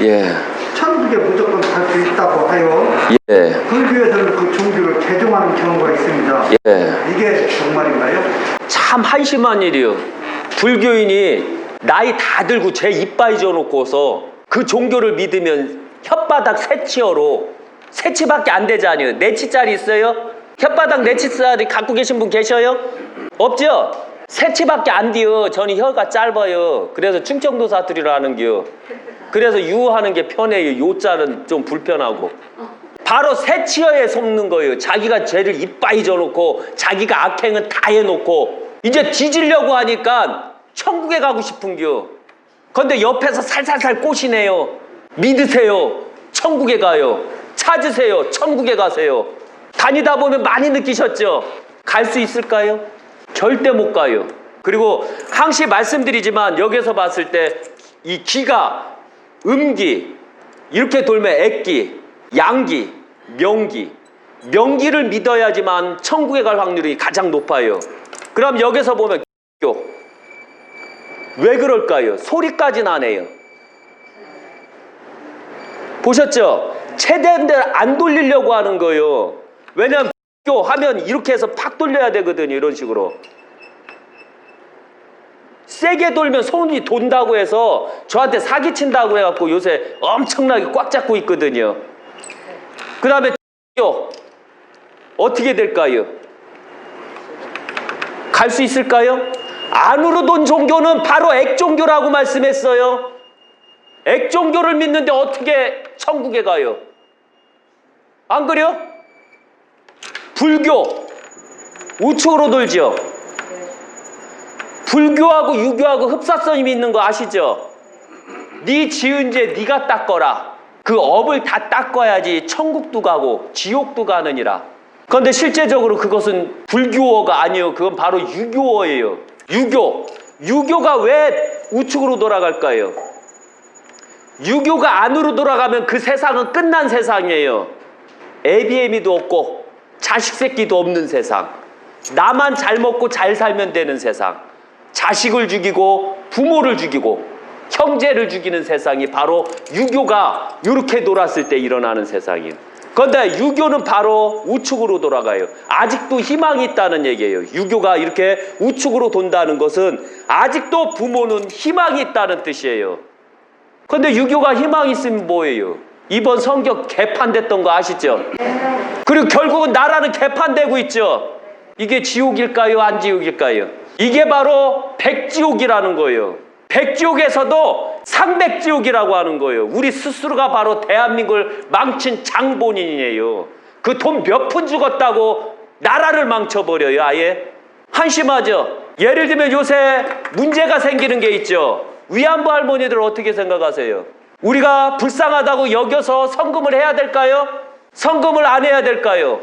예. 천국에 무조건 갈 수 있다고 하여 예. 불교에서는 그 종교를 개종하는 경우가 있습니다. 예. 이게 정말인가요? 참 한심한 일이요. 불교인이 나이 다 들고 제 이빠이 져놓고서 그 종교를 믿으면 혓바닥 새치어로 새치밖에 안 되잖아요. 네치짜리 있어요? 혓바닥 네치짜리 갖고 계신 분 계셔요? 없죠? 새치밖에 안 돼요. 저는 혀가 짧아요. 그래서 충청도 사투리로 하는겨. 그래서 유하는 게 편해요. 요자는 좀 불편하고. 바로 새치어에 속는 거예요. 자기가 죄를 이빠이 져놓고 자기가 악행은 다 해놓고 이제 뒤지려고 하니까 천국에 가고 싶은겨. 근데 옆에서 살살살 꼬시네요. 믿으세요. 천국에 가요. 찾으세요. 천국에 가세요. 다니다 보면 많이 느끼셨죠? 갈 수 있을까요? 절대 못 가요. 그리고 항시 말씀드리지만 여기서 봤을 때 이 기가 음기 이렇게 돌면 액기, 양기, 명기. 명기를 믿어야지만 천국에 갈 확률이 가장 높아요. 그럼 여기서 보면 왜 그럴까요? 소리까지는 안 해요. 보셨죠? 최대한 안 돌리려고 하는 거예요. 왜냐면 하면 이렇게 해서 팍 돌려야 되거든요. 이런 식으로. 세게 돌면 손이 돈다고 해서 저한테 사기친다고 해갖고 요새 엄청나게 꽉 잡고 있거든요. 그 다음에 어떻게 될까요? 갈 수 있을까요? 안으로 돈 종교는 바로 액종교라고 말씀했어요. 액종교를 믿는데 어떻게 천국에 가요? 안 그래요? 불교 우측으로 돌죠. 불교하고 유교하고 흡사성이 있는 거 아시죠? 네 지은 죄 네가 닦어라. 그 업을 다 닦아야지 천국도 가고 지옥도 가느니라. 그런데 실제적으로 그것은 불교어가 아니에요. 그건 바로 유교어예요. 유교가 왜 우측으로 돌아갈까요? 유교가 안으로 돌아가면 그 세상은 끝난 세상이에요. 애비애미도 없고 자식 새끼도 없는 세상. 나만 잘 먹고 잘 살면 되는 세상. 자식을 죽이고 부모를 죽이고 형제를 죽이는 세상이 바로 유교가 이렇게 돌았을 때 일어나는 세상이에요. 그런데 유교는 바로 우측으로 돌아가요. 아직도 희망이 있다는 얘기예요. 유교가 이렇게 우측으로 돈다는 것은 아직도 부모는 희망이 있다는 뜻이에요. 그런데 유교가 희망이 있으면 뭐예요? 이번 선거 개판됐던 거 아시죠? 그리고 결국은 나라는 개판되고 있죠. 이게 지옥일까요? 안 지옥일까요? 이게 바로 백지옥이라는 거예요. 백지옥에서도 상백지옥이라고 하는 거예요. 우리 스스로가 바로 대한민국을 망친 장본인이에요. 그 돈 몇 푼 죽었다고 나라를 망쳐버려요. 아예 한심하죠. 예를 들면 요새 문제가 생기는 게 있죠. 위안부 할머니들 어떻게 생각하세요? 우리가 불쌍하다고 여겨서 성금을 해야 될까요? 성금을 안 해야 될까요?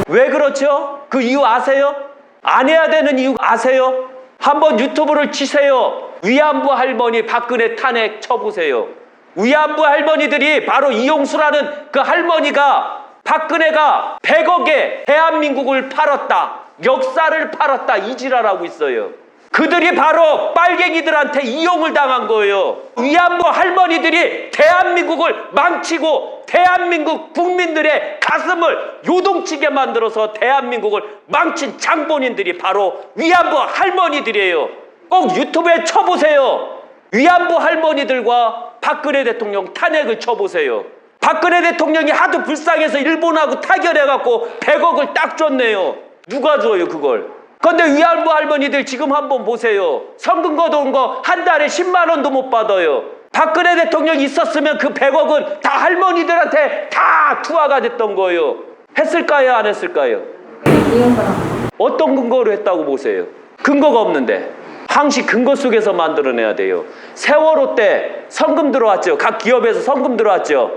왜 그렇죠? 그 이유 아세요? 안 해야 되는 이유 아세요? 한번 유튜브를 치세요. 위안부 할머니 박근혜 탄핵 쳐보세요. 위안부 할머니들이 바로 이용수라는 그 할머니가 박근혜가 100억에 대한민국을 팔았다. 역사를 팔았다. 이 지랄하고 있어요. 그들이 바로 빨갱이들한테 이용을 당한 거예요. 위안부 할머니들이 대한민국을 망치고 대한민국 국민들의 가슴을 요동치게 만들어서 대한민국을 망친 장본인들이 바로 위안부 할머니들이에요. 꼭 유튜브에 쳐보세요. 위안부 할머니들과 박근혜 대통령 탄핵을 쳐보세요. 박근혜 대통령이 하도 불쌍해서 일본하고 타결해갖고 100억을 딱 줬네요. 누가 줘요 그걸? 그런데 위안부 할머니들 지금 한번 보세요. 성금 거둬온 거 한 달에 10만 원도 못 받아요. 박근혜 대통령이 있었으면 그 100억은 다 할머니들한테 다 투하가 됐던 거예요. 했을까요? 안 했을까요? 어떤 근거로 했다고 보세요? 근거가 없는데. 항시 근거 속에서 만들어내야 돼요. 세월호 때 성금 들어왔죠. 각 기업에서 성금 들어왔죠.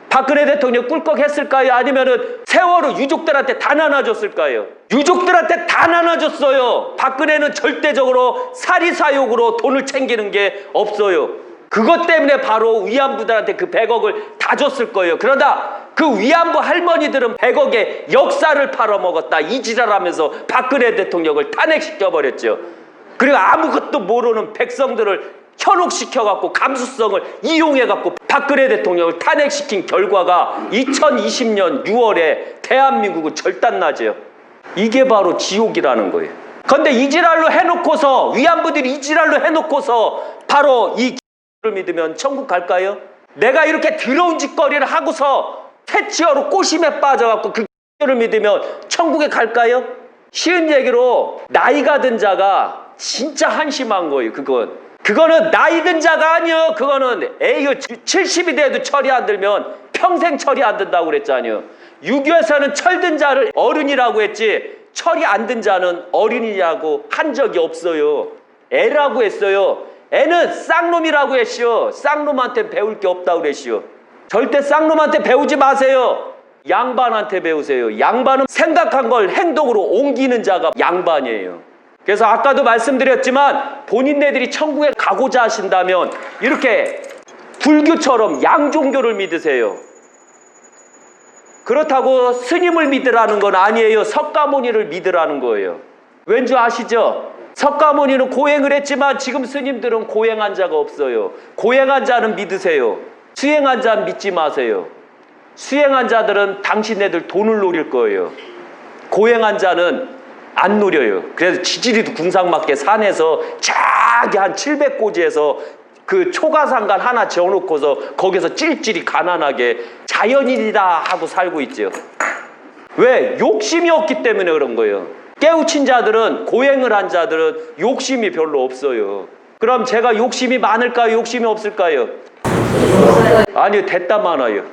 박근혜 대통령 꿀꺽 했을까요? 아니면은 세월호 유족들한테 다 나눠줬을까요? 유족들한테 다 나눠줬어요. 박근혜는 절대적으로 사리사욕으로 돈을 챙기는 게 없어요. 그것 때문에 바로 위안부들한테 그 100억을 다 줬을 거예요. 그러다 그 위안부 할머니들은 100억의 역사를 팔아먹었다. 이 지랄하면서 박근혜 대통령을 탄핵시켜버렸죠. 그리고 아무것도 모르는 백성들을 현혹시켜갖고 감수성을 이용해갖고 박근혜 대통령을 탄핵시킨 결과가 2020년 6월에 대한민국은 절단나죠. 이게 바로 지옥이라는 거예요. 근데 이지랄로 해놓고서 위안부들이 이지랄로 해놓고서 바로 이 를 믿으면 천국 갈까요? 내가 이렇게 더러운 짓거리를 하고서 퇴치어로 꼬심에 빠져갖고 그 를 믿으면 천국에 갈까요? 쉬운 얘기로 나이가 든 자가 진짜 한심한 거예요. 그거는 나이 든 자가 아니요. 그거는 에이그 70이 돼도 철이 안 들면 평생 철이 안 든다고 그랬잖아요. 유교에서는 철든 자를 어른이라고 했지 철이 안 든 자는 어린이라고 한 적이 없어요. 애라고 했어요. 애는 쌍놈이라고 했시오. 쌍놈한테 배울 게 없다고 그랬시오. 절대 쌍놈한테 배우지 마세요. 양반한테 배우세요. 양반은 생각한 걸 행동으로 옮기는 자가 양반이에요. 그래서 아까도 말씀드렸지만 본인네들이 천국에 가고자 하신다면 이렇게 불교처럼 양종교를 믿으세요. 그렇다고 스님을 믿으라는 건 아니에요. 석가모니를 믿으라는 거예요. 왠지 아시죠? 석가모니는 고행을 했지만 지금 스님들은 고행한 자가 없어요. 고행한 자는 믿으세요. 수행한 자는 믿지 마세요. 수행한 자들은 당신네들 돈을 노릴 거예요. 고행한 자는 안 노려요. 그래서 지지리도 궁상맞게 산에서 저기 한 700고지에서 그 초가상간 하나 지어놓고서 거기서 찔찔이 가난하게 자연인이다 하고 살고 있죠. 왜? 욕심이 없기 때문에 그런 거예요. 깨우친 자들은, 고행을 한 자들은 욕심이 별로 없어요. 그럼 제가 욕심이 많을까요? 욕심이 없을까요? 아니요, 됐다 많아요.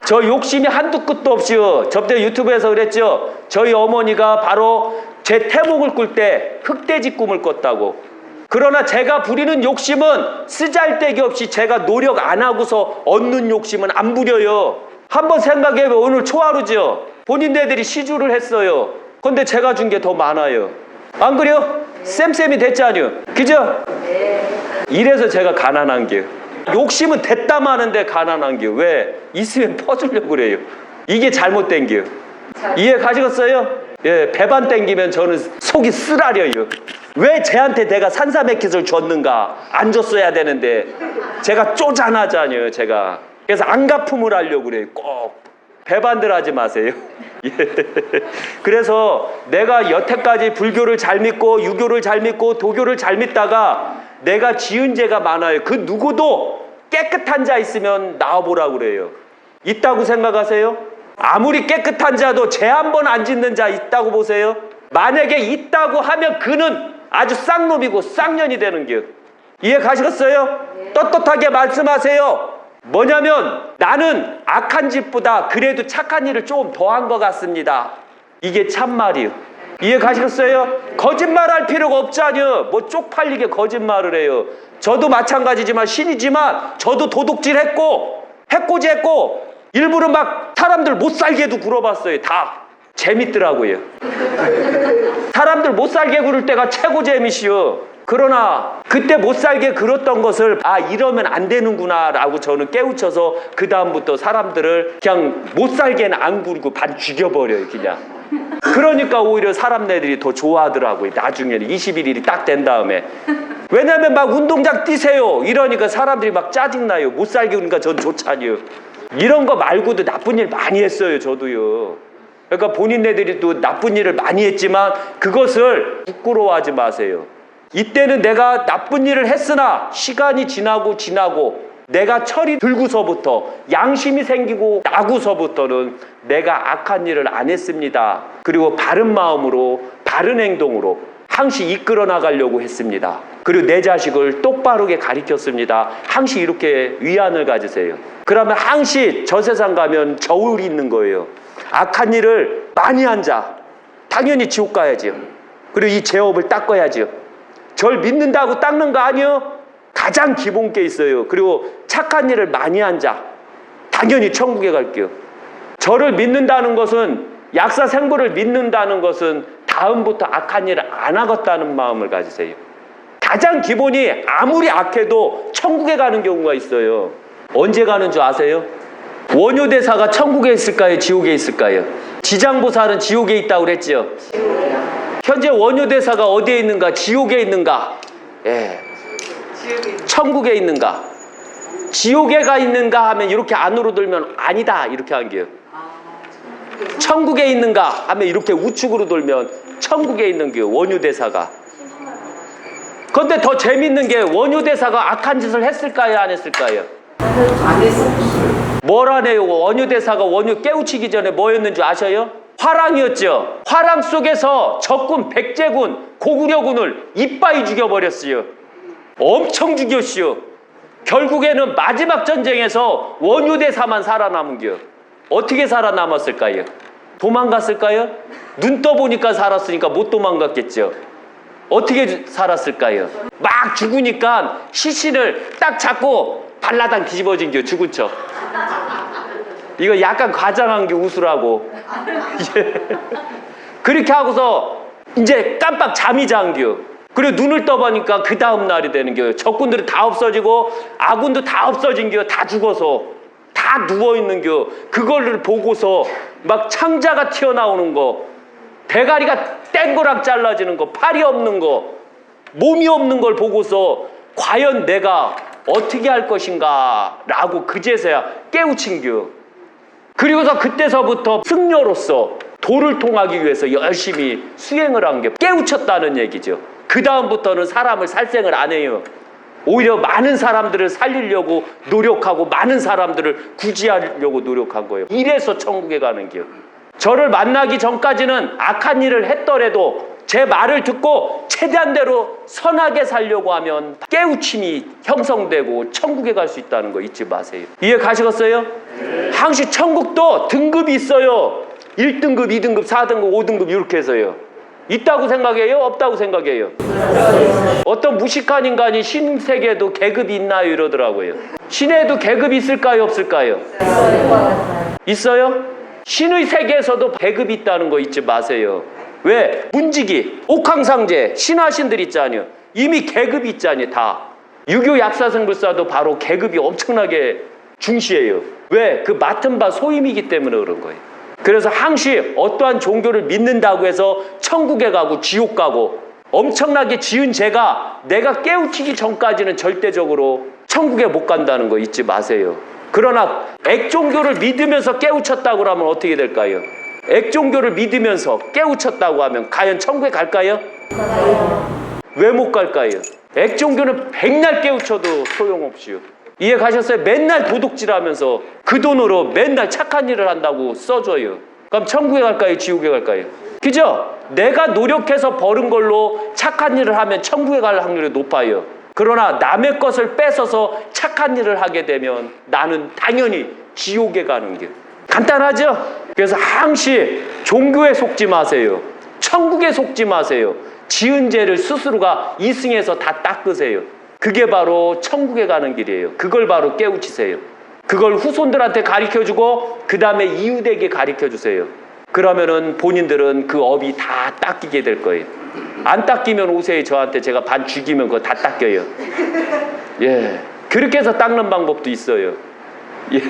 저 욕심이 한두 끝도 없이요. 저때 유튜브에서 그랬죠. 저희 어머니가 바로 제 태몽을 꿀 때 흑돼지 꿈을 꿨다고. 그러나 제가 부리는 욕심은 쓰잘데기 없이 제가 노력 안 하고서 얻는 욕심은 안 부려요. 한번 생각해보면 오늘 초하루죠. 본인네들이 시주를 했어요. 근데 제가 준 게 더 많아요. 안 그래요? 쌤쌤이 됐잖아요. 그죠? 이래서 제가 가난한 게요. 욕심은 됐다 마는데 가난한 게 왜? 있으면 퍼주려고 그래요. 이게 잘못된 게요. 이해 가시겠어요? 예, 배반 땡기면 저는 속이 쓰라려요. 왜 쟤한테 내가 산사맥hit을 줬는가? 안 줬어야 되는데 제가 쪼잔하잖아요. 제가 그래서 안가품을 하려고 그래요. 꼭 배반들 하지 마세요. 예. 그래서 내가 여태까지 불교를 잘 믿고 유교를 잘 믿고 도교를 잘 믿다가 내가 지은 죄가 많아요. 그 누구도 깨끗한 자 있으면 나와보라고 그래요. 있다고 생각하세요? 아무리 깨끗한 자도 죄 한 번 안 짓는 자 있다고 보세요? 만약에 있다고 하면 그는 아주 쌍놈이고 쌍년이 되는 겨. 이해 가시겠어요? 떳떳하게 말씀하세요. 뭐냐면 나는 악한 짓보다 그래도 착한 일을 조금 더한 것 같습니다. 이게 참말이요. 이해 가시겠어요? 거짓말할 필요가 없잖아요. 뭐 쪽팔리게 거짓말을 해요. 저도 마찬가지지만 신이지만 저도 도둑질했고 해코지했고 일부러 막 사람들 못 살게도 굴어봤어요. 다 재밌더라고요. 사람들 못 살게 구를 때가 최고 재미시요. 그러나 그때 못 살게 굴었던 것을 이러면 안 되는구나 라고 저는 깨우쳐서 그 다음부터 사람들을 그냥 못 살게는 안 굴고 반 죽여버려요. 그냥. 그러니까 오히려 사람들이 더 좋아하더라고요. 나중에는 21일이 딱 된 다음에. 왜냐면 막 운동장 뛰세요 이러니까 사람들이 막 짜증나요. 못 살게 구니까 전 좋잖아요. 이런 거 말고도 나쁜 일 많이 했어요. 저도요. 그러니까 본인네들이 또 나쁜 일을 많이 했지만 그것을 부끄러워하지 마세요. 이때는 내가 나쁜 일을 했으나 시간이 지나고 내가 철이 들고서부터 양심이 생기고 나고서부터는 내가 악한 일을 안 했습니다. 그리고 바른 마음으로 바른 행동으로 항시 이끌어 나가려고 했습니다. 그리고 내 자식을 똑바르게 가르쳤습니다. 항시 이렇게 위안을 가지세요. 그러면 항시 저 세상 가면 저울이 있는 거예요. 악한 일을 많이 한 자 당연히 지옥 가야지요. 그리고 이 죄업을 닦아야지요. 절 믿는다고 닦는 거 아니요? 가장 기본 게 있어요. 그리고 착한 일을 많이 한 자 당연히 천국에 갈게요. 저를 믿는다는 것은 약사생부를 믿는다는 것은 다음부터 악한 일을 안 하겠다는 마음을 가지세요. 가장 기본이 아무리 악해도 천국에 가는 경우가 있어요. 언제 가는 줄 아세요? 원효대사가 천국에 있을까요? 지옥에 있을까요? 지장보살은 지옥에 있다고 그랬죠? 지옥이요. 현재 원효대사가 어디에 있는가? 지옥에 있는가? 예. 천국에 있는가? 지옥에가 있는가 하면 이렇게 안으로 돌면 아니다 이렇게 한 게요. 천국에 있는가 하면 이렇게 우측으로 돌면 천국에 있는 게 원유대사가. 그런데 더 재밌는 게 원유대사가 악한 짓을 했을까요 안 했을까요? 안 했었어요. 뭘 안 해요? 원유대사가 원유 깨우치기 전에 뭐였는 줄 아셔요? 화랑이었죠. 화랑 속에서 적군 백제군 고구려군을 이빠이 죽여버렸어요. 엄청 죽였어요. 결국에는 마지막 전쟁에서 원유대사만 살아남은겨. 어떻게 살아남았을까요? 도망갔을까요? 눈 떠보니까 살았으니까 못 도망갔겠죠. 어떻게 살았을까요? 막 죽으니까 시신을 딱 잡고 발라당 뒤집어진겨. 죽은 척. 이거 약간 과장한 게 웃으라고. 그렇게 하고서 이제 깜빡 잠이 잠겨. 그리고 눈을 떠보니까 그 다음 날이 되는 거예요. 적군들이 다 없어지고 아군도 다 없어진 겨. 다 죽어서 다 누워있는 겨. 그걸 보고서 막 창자가 튀어나오는 거, 대가리가 땡고락 잘라지는 거, 팔이 없는 거, 몸이 없는 걸 보고서 과연 내가 어떻게 할 것인가 라고 그제서야 깨우친 겨. 그리고서 그때서부터 승려로서 도를 통하기 위해서 열심히 수행을 한 게 깨우쳤다는 얘기죠. 그 다음부터는 사람을 살생을 안 해요. 오히려 많은 사람들을 살리려고 노력하고 많은 사람들을 구제하려고 노력한 거예요. 이래서 천국에 가는 길. 저를 만나기 전까지는 악한 일을 했더라도 제 말을 듣고 최대한대로 선하게 살려고 하면 깨우침이 형성되고 천국에 갈 수 있다는 거 잊지 마세요. 이해 가시겠어요? 항시 천국도 등급이 있어요. 1등급, 2등급, 4등급, 5등급 이렇게 해서요. 있다고 생각해요? 없다고 생각해요? 어떤 무식한 인간이 신세계에도 계급이 있나요? 이러더라고요. 신에도 계급이 있을까요? 없을까요? 있어요? 신의 세계에서도 계급이 있다는 거 잊지 마세요. 왜? 문지기, 옥황상제, 신하신들 있잖아요. 이미 계급이 있잖아요. 다. 유교 약사승불사도 바로 계급이 엄청나게 중시해요. 왜? 그 맡은 바 소임이기 때문에 그런 거예요. 그래서 항시 어떠한 종교를 믿는다고 해서 천국에 가고 지옥 가고 엄청나게 지은 죄가 내가 깨우치기 전까지는 절대적으로 천국에 못 간다는 거 잊지 마세요. 그러나 액종교를 믿으면서 깨우쳤다고 하면 어떻게 될까요? 액종교를 믿으면서 깨우쳤다고 하면 과연 천국에 갈까요? 왜 못 갈까요? 액종교는 백날 깨우쳐도 소용없이요. 이해 가셨어요? 맨날 도둑질하면서 그 돈으로 맨날 착한 일을 한다고 써줘요. 그럼 천국에 갈까요? 지옥에 갈까요? 그죠? 내가 노력해서 버는 걸로 착한 일을 하면 천국에 갈 확률이 높아요. 그러나 남의 것을 뺏어서 착한 일을 하게 되면 나는 당연히 지옥에 가는 길. 간단하죠? 그래서 항시 종교에 속지 마세요. 천국에 속지 마세요. 지은 죄를 스스로가 이승해서 다 닦으세요. 그게 바로 천국에 가는 길이에요. 그걸 바로 깨우치세요. 그걸 후손들한테 가르쳐주고 그 다음에 이웃에게 가르쳐주세요. 그러면은 본인들은 그 업이 다 닦이게 될 거예요. 안 닦이면 오세요. 저한테. 제가 반 죽이면 그거 다 닦여요. 예, 그렇게 해서 닦는 방법도 있어요. 예.